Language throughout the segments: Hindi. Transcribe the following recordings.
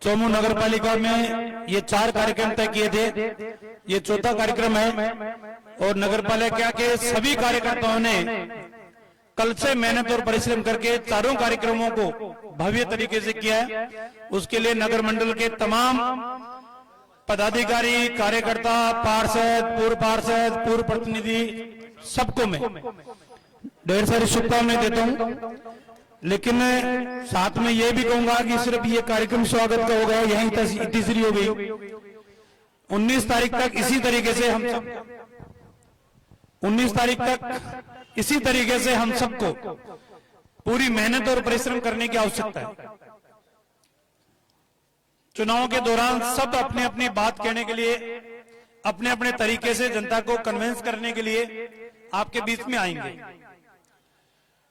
चौमू नगर पालिका में ये 4 कार्यक्रम तय किए थे, ये चौथा कार्यक्रम है और नगर पालिका के सभी कार्यकर्ताओं ने कल से मेहनत और परिश्रम करके चारों कार्यक्रमों को भव्य तरीके से किया है। उसके लिए नगर मंडल के तमाम पदाधिकारी, कार्यकर्ता, पार्षद, पूर्व प्रतिनिधि सबको मैं ढेर सारी शुभकामनाएं देता हूं। लेकिन साथ में ये भी कहूंगा कि सिर्फ ये कार्यक्रम स्वागत का हो गया, यहीं तीसरी हो गई। 19 तारीख तक इसी तरीके से हम सब 19 तारीख तक इसी तरीके से हम सबको पूरी मेहनत और परिश्रम करने की आवश्यकता है। चुनाव के दौरान सब अपने अपनी बात कहने के लिए, अपने अपने तरीके से जनता को कन्विंस करने के लिए आपके बीच में आएंगे।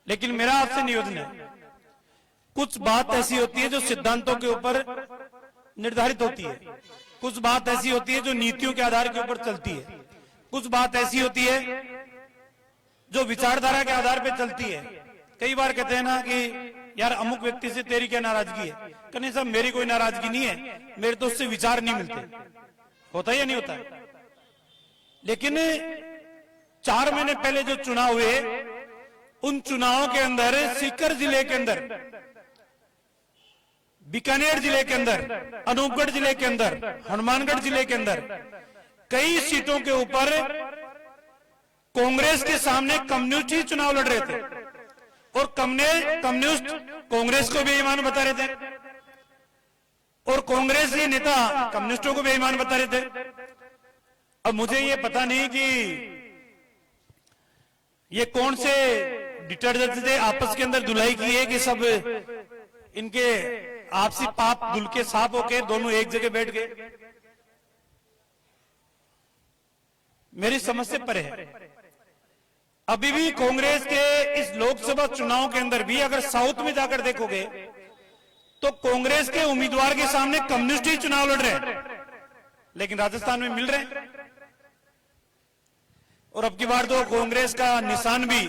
लेकिन मेरा आपसे निवेदन है, कुछ बात ऐसी होती है जो सिद्धांतों के ऊपर निर्धारित होती है, कुछ बात ऐसी होती है जो नीतियों के आधार के ऊपर चलती है, कुछ बात ऐसी होती है जो विचारधारा के आधार पर चलती है। कई बार कहते हैं ना कि यार अमुक व्यक्ति से तेरी क्या नाराजगी है? कहने साहब मेरी कोई नाराजगी नहीं है, मेरे तो उससे विचार नहीं मिलते। होता है या नहीं होता? लेकिन 4 महीने पहले जो चुनाव हुए, उन चुनावों के अंदर सीकर जिले के अंदर, बीकानेर जिले के अंदर, अनूपगढ़ जिले के अंदर, हनुमानगढ़ जिले के अंदर कई सीटों के ऊपर कांग्रेस के सामने कम्युनिस्ट ही चुनाव लड़ रहे थे और कम्युनिस्ट कांग्रेस को बेईमान बता रहे थे और कांग्रेस के नेता कम्युनिस्टों को बेईमान बता रहे थे। अब मुझे ये पता नहीं कि ये कौन से डिटर्जेंट से आपस के अंदर धुलाई की है कि सब इनके आपसी पाप धुल के साफ होके दोनों एक जगह बैठ गए। मेरी समझ से परे है। अभी भी कांग्रेस के इस लोकसभा चुनाव के अंदर भी अगर साउथ में जाकर देखोगे तो कांग्रेस के उम्मीदवार के सामने कम्युनिस्ट ही चुनाव लड़ रहे हैं, लेकिन राजस्थान में मिल रहे हैं। और अब की बार तो कांग्रेस का निशान भी,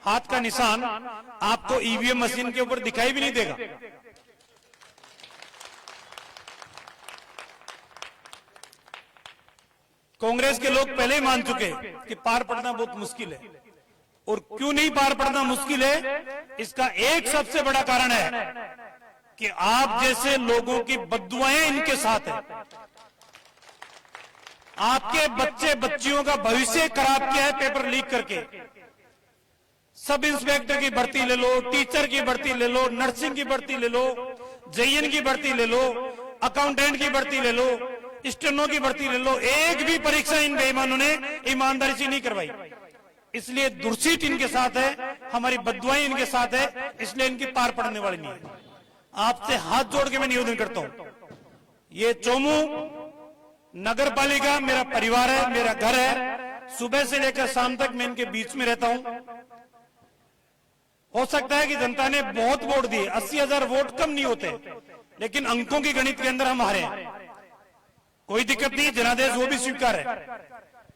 हाथ का निशान आपको ईवीएम मशीन के ऊपर दिखाई भी नहीं देगा। कांग्रेस के लोग पहले ही मान चुके कि पार पड़ना बहुत मुश्किल है। और क्यों नहीं पार पड़ना मुश्किल है? इसका एक सबसे बड़ा कारण है कि आप जैसे लोगों की बद्दुआएं इनके साथ है। आपके बच्चे बच्चियों का भविष्य खराब किया है पेपर लीक करके। सब इंस्पेक्टर की भर्ती ले लो, टीचर की भर्ती ले लो, नर्सिंग की भर्ती ले लो, जेईएन की भर्ती ले लो, अकाउंटेंट की भर्ती ले लो, स्टेनो की भर्ती ले लो, एक भी परीक्षा इन बेईमानों ने ईमानदारी से नहीं करवाई। इसलिए दुर्सीट इनके साथ है, हमारी बद्दुआएं इनके साथ है, इसलिए इनकी पार पड़ने वाली नहीं है। आपसे हाथ जोड़ के मैं निवेदन करता हूं, ये चौमू नगर पालिका मेरा परिवार है, मेरा घर है। सुबह से लेकर शाम तक मैं इनके बीच में रहता हूं। हो सकता है कि जनता ने बहुत वोट दिए, 80,000 वोट कम नहीं होते, लेकिन अंकों की गणित के अंदर हम हारे हैं। कोई दिक्कत नहीं, जनादेश वो भी स्वीकार है,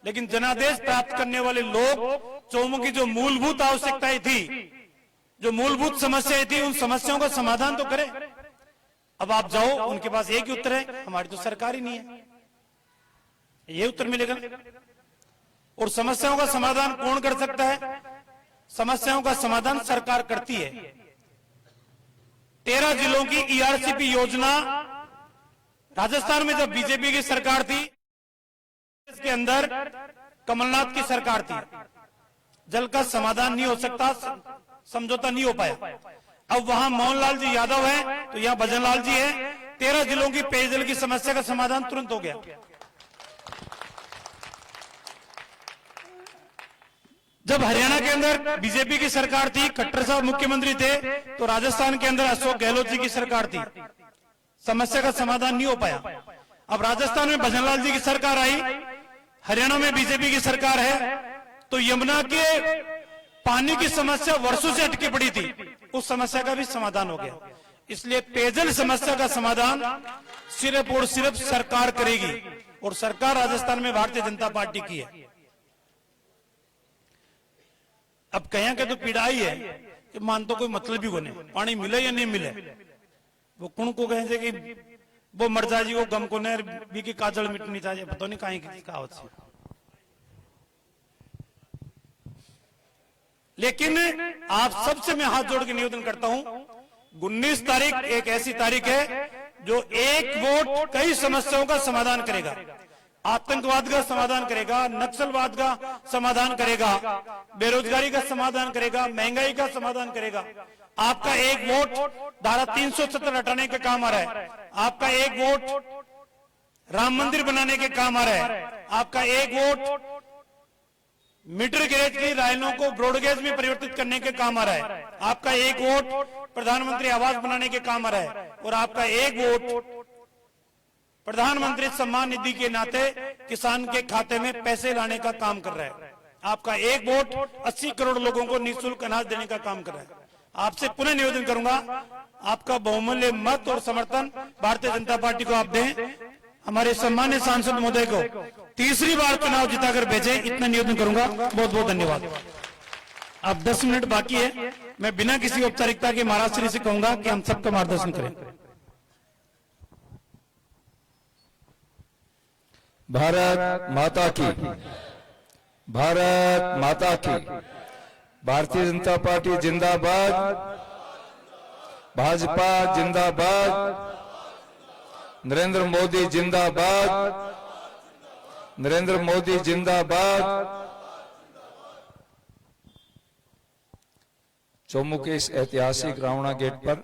लेकिन जनादेश प्राप्त करने वाले लोग चौमू की जो मूलभूत आवश्यकताएं थी, जो मूलभूत समस्याएं थी, उन समस्याओं का समाधान तो करें। अब आप जाओ, उनके पास एक ही उत्तर है, हमारी तो सरकार ही नहीं है, ये उत्तर मिलेगा। और समस्याओं का समाधान कौन कर सकता है? समस्याओं का समाधान सरकार करती है। 13 जिलों की ईआरसीपी योजना राजस्थान में जब बीजेपी की सरकार थी, इसके अंदर कमलनाथ की सरकार थी, जल का समाधान नहीं हो सकता, समझौता नहीं हो पाया। अब वहां मोहनलाल जी यादव है तो यहां भजनलाल जी है। 13 जिलों की पेयजल की समस्या का समाधान तुरंत हो गया। जब हरियाणा के अंदर बीजेपी की सरकार थी, खट्टर साहब मुख्यमंत्री थे, तो राजस्थान के अंदर अशोक गहलोत जी की सरकार थी, समस्या का समाधान नहीं हो पाया। अब राजस्थान में भजनलाल जी की सरकार आई, हरियाणा में बीजेपी की सरकार है, तो यमुना के पानी की समस्या वर्षों से अटकी पड़ी थी, उस समस्या का भी समाधान हो गया। इसलिए पेयजल समस्या का समाधान सिर्फ और सिर्फ सरकार करेगी, और सरकार राजस्थान में भारतीय जनता पार्टी की है। अब कहीं के तो पीड़ा ही है कि मान तो कोई मतलब ही कोने, पानी मिले या नहीं मिले, वो कुण को कहे कि वो मर जाए जी वो गम को ने बी की काजल मिटनी चाहिए, पता नहीं कहीं की कहावत से। लेकिन आप सबसे मैं हाथ जोड़ के निवेदन करता हूं, 19 तारीख एक ऐसी तारीख है जो एक वोट कई समस्याओं का समाधान करेगा। आतंकवाद का समाधान करेगा, नक्सलवाद का समाधान करेगा, बेरोजगारी का समाधान करेगा, महंगाई का समाधान करेगा। आपका एक वोट धारा 370 हटाने के काम आ रहा है, आपका एक वोट राम मंदिर बनाने के काम आ रहा है, आपका एक वोट मीटर गेज की लाइनों को ब्रॉडगेज में परिवर्तित करने के काम आ रहा है, आपका एक वोट प्रधानमंत्री आवास बनाने के काम आ रहा है, और आपका एक वोट प्रधानमंत्री सम्मान निधि के नाते किसान के खाते में पैसे लाने का काम कर रहा है। आपका एक वोट 80 करोड़ लोगों को निःशुल्क अनाज देने का काम कर रहा है। आपसे पुनः निवेदन करूंगा, आपका बहुमूल्य मत और समर्थन भारतीय जनता पार्टी को आप दें। हमारे सम्मानित सांसद महोदय को तीसरी बार चुनाव जिताकर भेजें, इतना निवेदन करूंगा। बहुत बहुत धन्यवाद। अब 10 मिनट बाकी है, मैं बिना किसी औपचारिकता के महाराज श्री से कहूंगा कि हम सबका मार्गदर्शन करें। भारत माता की, भारत माता की। भारतीय जनता पार्टी जिंदाबाद, भाजपा जिंदाबाद, नरेंद्र मोदी जिंदाबाद, नरेंद्र मोदी जिंदाबाद। चौमू के इस ऐतिहासिक रावणा गेट पर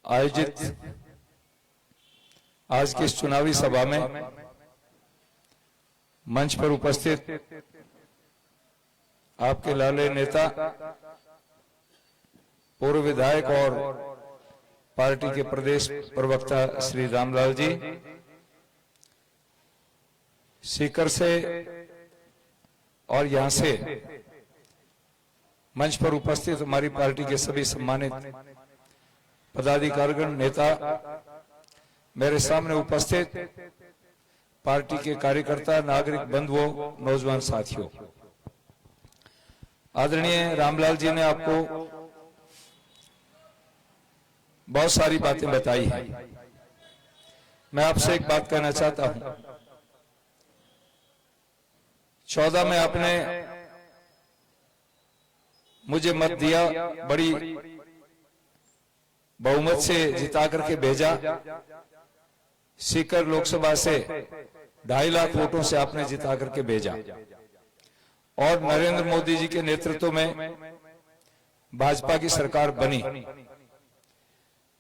आयोजित आज की इस चुनावी सभा में मंच पर उपस्थित आपके लाले नेता, पूर्व विधायक और पार्टी के प्रदेश प्रवक्ता श्री रामलाल जी, सीकर से और यहां से मंच पर उपस्थित हमारी पार्टी के सभी सम्मानित पदाधिकारीगण, नेता, मेरे सामने उपस्थित पार्टी के कार्यकर्ता, नागरिक बंधुओं, नौजवान साथियों, आदरणीय रामलाल जी ने आपको बहुत सारी बातें बताई हैं। मैं आपसे एक बात कहना चाहता हूं। 14 में आपने मुझे मत दिया, बड़ी बहुमत से जिता करके भेजा। सीकर लोकसभा से 2.5 लाख वोटों से आपने जिता करके भेजा, और नरेंद्र मोदी जी के नेतृत्व में भाजपा की सरकार बनी।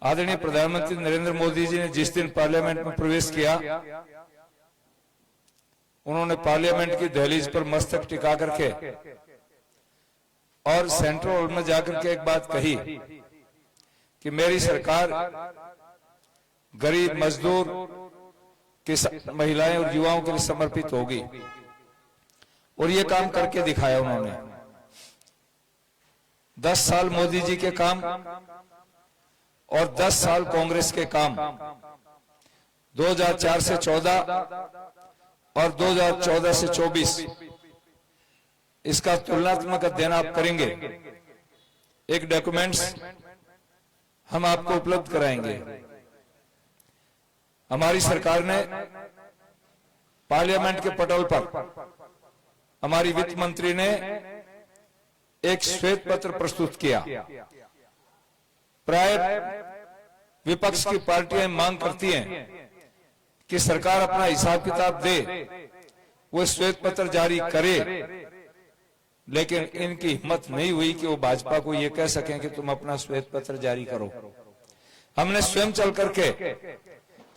आदरणीय प्रधानमंत्री नरेंद्र मोदी जी ने जिस दिन पार्लियामेंट में प्रवेश किया, उन्होंने पार्लियामेंट की दहलीज पर मस्तक टिका करके और सेंट्रल हॉल में जाकर के एक बात कही कि मेरी सरकार गरीब, मजदूर, किसान, महिलाएं और युवाओं के लिए समर्पित होगी, और ये काम करके दिखाया उन्होंने। 10 साल मोदी जी के काम और 10 साल कांग्रेस के काम, 2004 से 14 और 2014 से 24, इसका तुलनात्मक अध्ययन आप करेंगे। एक डॉक्यूमेंट्स हम आपको उपलब्ध कराएंगे। हमारी सरकार ने पार्लियामेंट के पटल पर, हमारी वित्त मंत्री ने एक श्वेत पत्र प्रस्तुत किया। प्राय विपक्ष की पार्टियां मांग करती हैं कि सरकार अपना हिसाब किताब दे, वो श्वेत पत्र जारी करे, लेकिन इनकी हिम्मत नहीं हुई कि वो भाजपा को ये कह सकें कि तुम अपना श्वेत पत्र जारी करो। हमने स्वयं चल करके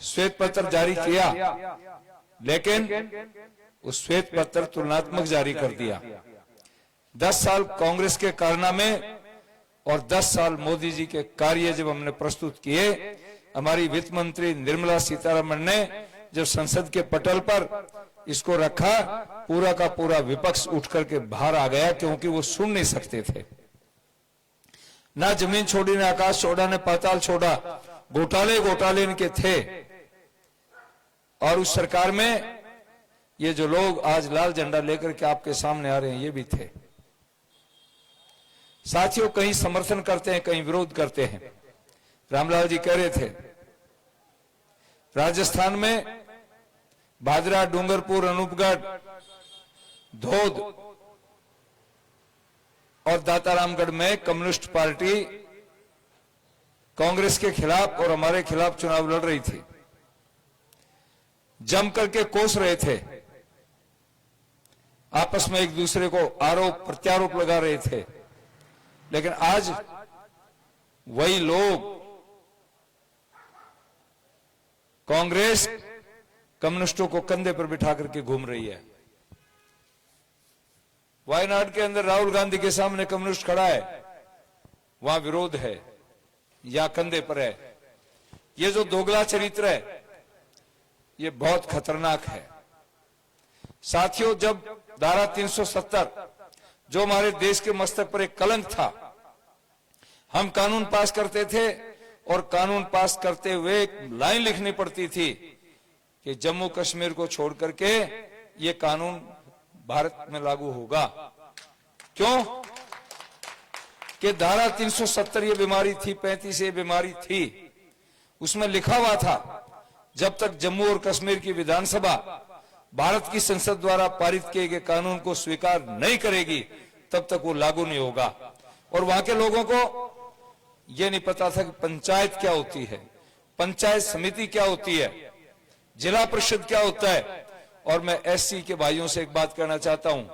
श्वेत पत्र जारी किया, लेकिन उस श्वेत पत्र तुलनात्मक जारी कर दिया। 10 साल कांग्रेस के कारनामे और 10 साल मोदी जी के कार्य जब हमने प्रस्तुत किए, हमारी वित्त मंत्री निर्मला सीतारमण ने जब संसद के पटल पर इसको रखा, पूरा का पूरा विपक्ष उठ करके बाहर आ गया, क्योंकि वो सुन नहीं सकते थे। ना जमीन छोड़ी, ने आकाश छोड़ा, ने पाताल छोड़ा, घोटाले घोटाले इनके थे। और उस सरकार में ये जो लोग आज लाल झंडा लेकर के आपके सामने आ रहे हैं, ये भी थे। साथियों, कहीं समर्थन करते हैं, कहीं विरोध करते हैं। रामलाल जी कह रहे थे, राजस्थान में भादरा, डूंगरपुर, अनूपगढ़, धोद और दातारामगढ़ में कम्युनिस्ट पार्टी कांग्रेस के खिलाफ और हमारे खिलाफ चुनाव लड़ रही थी, जम करके कोस रहे थे, आपस में एक दूसरे को आरोप प्रत्यारोप लगा रहे थे। लेकिन आज वही लोग, कांग्रेस कम्युनिस्टों को कंधे पर बिठा करके घूम रही है। वायनाड के अंदर राहुल गांधी के सामने कम्युनिस्ट खड़ा है, वहां विरोध है या कंधे पर है। ये जो दोगला चरित्र है, ये बहुत खतरनाक है साथियों। जब धारा 370 जो हमारे देश के मस्तक पर एक कलंक था, हम कानून पास करते थे और कानून पास करते हुए एक लाइन लिखनी पड़ती थी कि जम्मू कश्मीर को छोड़ करके ये कानून भारत में लागू होगा। क्यों? कि धारा 370 ये बीमारी थी, 35 ये बीमारी थी, उसमें लिखा हुआ था जब तक जम्मू और कश्मीर की विधानसभा भारत की संसद द्वारा पारित किए गए कानून को स्वीकार नहीं करेगी, तब तक वो लागू नहीं होगा। और वहां के लोगों को यह नहीं पता था कि पंचायत क्या होती है, पंचायत समिति क्या होती है, जिला परिषद क्या होता है। और मैं एससी के भाइयों से एक बात कहना चाहता हूं,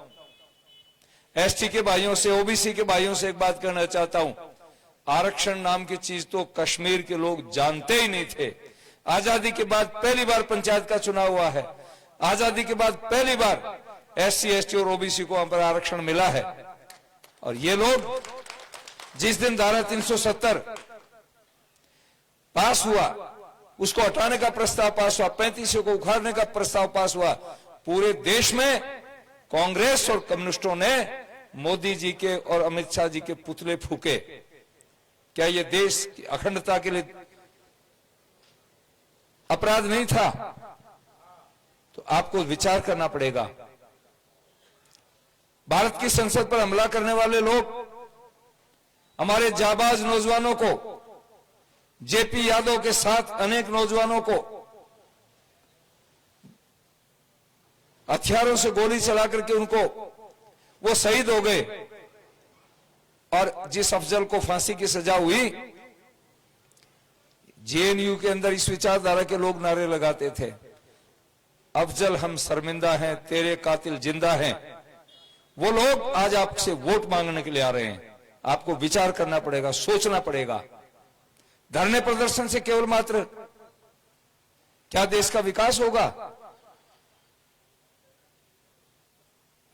एसटी के भाइयों से, ओबीसी के भाइयों से एक बात कहना चाहता हूं, आरक्षण नाम की चीज तो कश्मीर के लोग जानते ही नहीं थे। आजादी के बाद पहली बार पंचायत का चुनाव हुआ है, आजादी के बाद पहली बार एससी, एसटी और ओबीसी को वहां पर आरक्षण मिला है। और ये लोग जिस दिन धारा 370 पास हुआ, उसको हटाने का प्रस्ताव पास हुआ, 35 को उखाड़ने का प्रस्ताव पास हुआ, पूरे देश में कांग्रेस और कम्युनिस्टों ने मोदी जी के और अमित शाह जी के पुतले फूके। क्या यह देश की अखंडता के लिए अपराध नहीं था? तो आपको विचार करना पड़ेगा। भारत की संसद पर हमला करने वाले लोग हमारे जाबाज नौजवानों को, जेपी यादव के साथ अनेक नौजवानों को हथियारों से गोली चला करके उनको वो शहीद हो गए। और जिस अफजल को फांसी की सजा हुई, जेएनयू के अंदर इस विचारधारा के लोग नारे लगाते थे, अफजल हम शर्मिंदा हैं, तेरे कातिल जिंदा हैं। वो लोग आज आपसे वोट मांगने के लिए आ रहे हैं। आपको विचार करना पड़ेगा, सोचना पड़ेगा। धरने प्रदर्शन से केवल मात्र क्या देश का विकास होगा?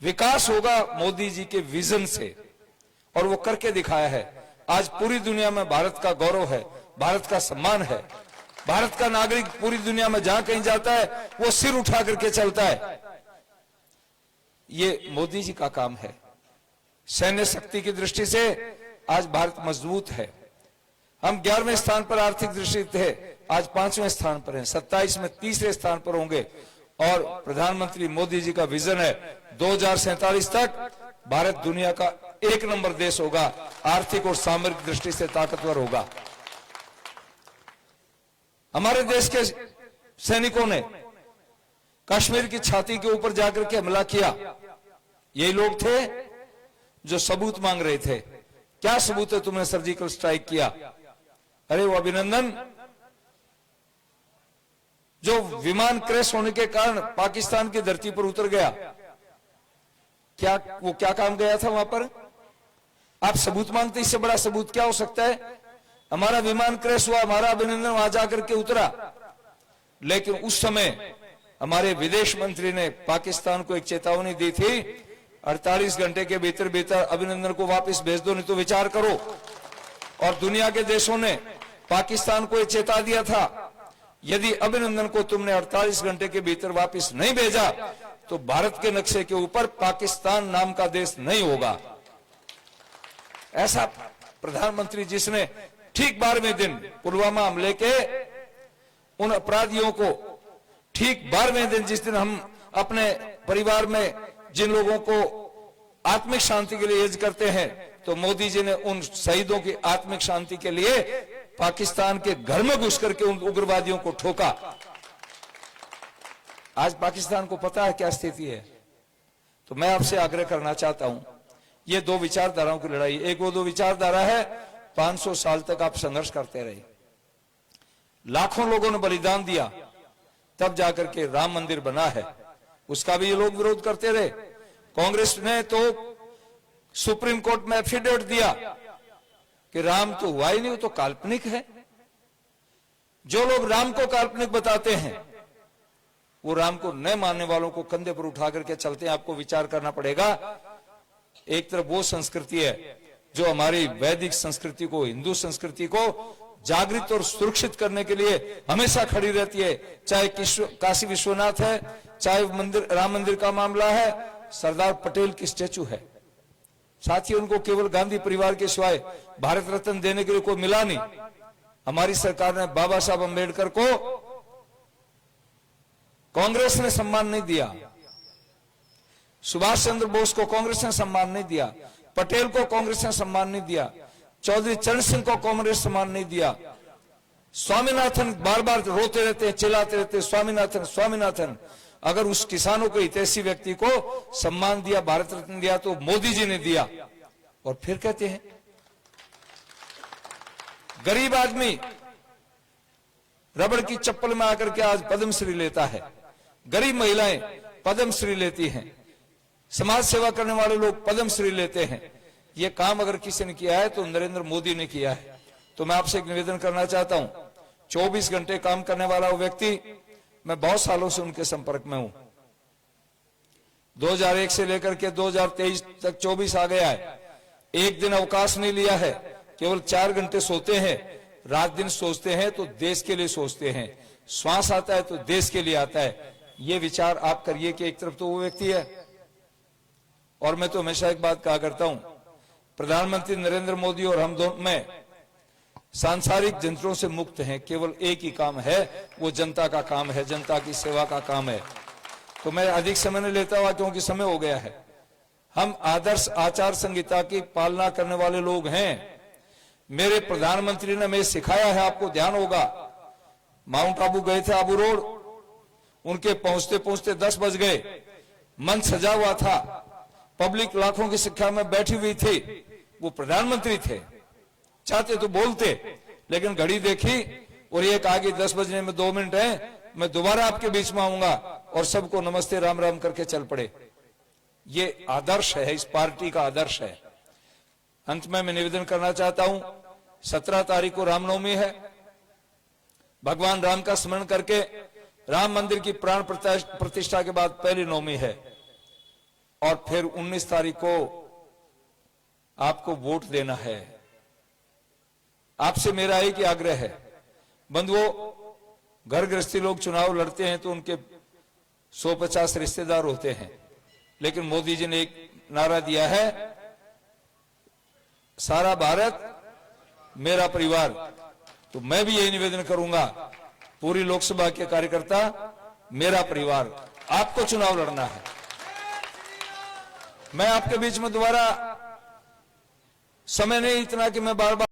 विकास होगा मोदी जी के विजन से, और वो करके दिखाया है। आज पूरी दुनिया में भारत का गौरव है, भारत का सम्मान है। भारत का नागरिक पूरी दुनिया में जहां कहीं जाता है वो सिर उठा करके चलता है। ये मोदी जी का काम है। सैन्य शक्ति की दृष्टि से आज भारत मजबूत है। हम 11वें स्थान पर आर्थिक दृष्टि थे, आज 5वें स्थान पर हैं, 27 में तीसरे स्थान पर होंगे। और प्रधानमंत्री मोदी जी का विजन है 2047 तक भारत दुनिया का 1 नंबर देश होगा, आर्थिक और सामरिक दृष्टि से ताकतवर होगा। हमारे देश के सैनिकों ने कश्मीर की छाती के ऊपर जाकर के हमला किया। यही लोग थे जो सबूत मांग रहे थे। क्या सबूत है तुमने सर्जिकल स्ट्राइक किया? अरे वो अभिनंदन जो विमान क्रैश होने के कारण पाकिस्तान की धरती पर उतर गया, वो क्या काम गया था वहां पर? आप सबूत मांगते, इससे बड़ा सबूत क्या हो सकता है? हमारा विमान क्रैश हुआ, हमारा अभिनंदन वहां जाकर के उतरा, लेकिन उस समय हमारे विदेश मंत्री ने पाकिस्तान को एक चेतावनी दी थी, 48 घंटे के भीतर भीतर अभिनंदन को वापस भेज दो, नहीं तो विचार करो। और दुनिया के देशों ने पाकिस्तान को यह चेता दिया था, यदि अभिनंदन को तुमने 48 घंटे के भीतर वापस नहीं भेजा तो भारत के नक्शे के ऊपर पाकिस्तान नाम का देश नहीं होगा। ऐसा प्रधानमंत्री जिसने ठीक 12वें दिन पुलवामा हमले के उन अपराधियों को, ठीक 12वें दिन जिस दिन हम अपने परिवार में जिन लोगों को आत्मिक शांति के लिए यज्ञ करते हैं, तो मोदी जी ने उन शहीदों की आत्मिक शांति के लिए पाकिस्तान के घर में घुस करके उन उग्रवादियों को ठोका। आज पाकिस्तान को पता है क्या स्थिति है। तो मैं आपसे आग्रह करना चाहता हूं, ये दो विचारधाराओं की लड़ाई, एक वो दो विचारधारा है 500 साल तक आप संघर्ष करते रहे, लाखों लोगों ने बलिदान दिया, तब जाकर के राम मंदिर बना है, उसका भी ये लोग विरोध करते रहे। कांग्रेस ने तो सुप्रीम कोर्ट में एफिडेविट दिया कि राम तो हुआ ही नहीं, वो तो काल्पनिक है। जो लोग राम को काल्पनिक बताते हैं वो राम को न मानने वालों को कंधे पर उठा करके चलते हैं। आपको विचार करना पड़ेगा। एक तरफ वो संस्कृति है जो हमारी वैदिक संस्कृति को, हिंदू संस्कृति को जागृत और सुरक्षित करने के लिए हमेशा खड़ी रहती है, चाहे काशी विश्वनाथ है, चाहे मंदिर राम मंदिर का मामला है, सरदार पटेल की स्टैचू है। साथ ही उनको केवल गांधी परिवार के सिवाय भारत रत्न देने के लिए कोई मिला नहीं। हमारी सरकार ने बाबा साहब अंबेडकर को कांग्रेस ने सम्मान नहीं दिया, सुभाष चंद्र बोस को कांग्रेस ने सम्मान नहीं दिया, पटेल को कांग्रेस ने सम्मान नहीं दिया, चौधरी चरण सिंह को कांग्रेस सम्मान नहीं दिया। स्वामीनाथन बार बार रोते रहते हैं, चिल्लाते रहते हैं, स्वामीनाथन स्वामीनाथन। अगर उस किसानों को हितैषी व्यक्ति को सम्मान दिया, भारत रत्न दिया, तो मोदी जी ने दिया। और फिर कहते हैं गरीब आदमी रबड़ की चप्पल में आकर के आज पद्मश्री लेता है, गरीब महिलाएं पद्मश्री लेती हैं, समाज सेवा करने वाले लोग पद्मश्री लेते हैं। ये काम अगर किसी ने किया है तो नरेंद्र मोदी ने किया है। तो मैं आपसे एक निवेदन करना चाहता हूं, 24 घंटे काम करने वाला वो व्यक्ति, मैं बहुत सालों से उनके संपर्क में हूं। 2001 से लेकर के 2023 तक 24 आ गया है, एक दिन अवकाश नहीं लिया है, केवल 4 घंटे सोते हैं, रात दिन सोचते हैं तो देश के लिए सोचते हैं, श्वास आता है तो देश के लिए आता है। ये विचार आप करिए कि एक तरफ तो वो व्यक्ति है, और मैं तो हमेशा एक बात कहा करता हूं, प्रधानमंत्री नरेंद्र मोदी और हम दोनों में सांसारिक जंतरों से मुक्त हैं। केवल एक ही काम है, वो जनता का काम है, जनता की सेवा का काम है। तो मैं अधिक समय नहीं लेता हुआ क्योंकि समय हो गया है। हम आदर्श आचार संहिता की पालना करने वाले लोग हैं। मेरे प्रधानमंत्री ने हमें सिखाया है, आपको ध्यान होगा, माउंट आबू गए थे, आबू रोड, उनके पहुंचते पहुंचते 10 बज गए, मंच सजा हुआ था, पब्लिक लाखों की संख्या में बैठी हुई थी, वो प्रधानमंत्री थे, चाहते तो बोलते, लेकिन घड़ी देखी और एक आगे 10 बजने में 2 मिनट है, मैं दोबारा आपके बीच में आऊंगा, और सबको नमस्ते राम राम करके चल पड़े। ये आदर्श है, इस पार्टी का आदर्श है। अंत में मैं निवेदन करना चाहता हूं, 17 तारीख को रामनवमी है, भगवान राम का स्मरण करके राम मंदिर की प्राण प्रतिष्ठा के बाद पहली नवमी है, और फिर 19 तारीख को आपको वोट देना है। आपसे मेरा एक ही आग्रह है, बंधुओं, घर गृहस्थी लोग चुनाव लड़ते हैं तो उनके 150 रिश्तेदार होते हैं, लेकिन मोदी जी ने एक नारा दिया है, सारा भारत मेरा परिवार। तो मैं भी यही निवेदन करूंगा, पूरी लोकसभा के कार्यकर्ता मेरा परिवार, आपको चुनाव लड़ना है। मैं आपके बीच में दोबारा समय नहीं इतना कि मैं बार बार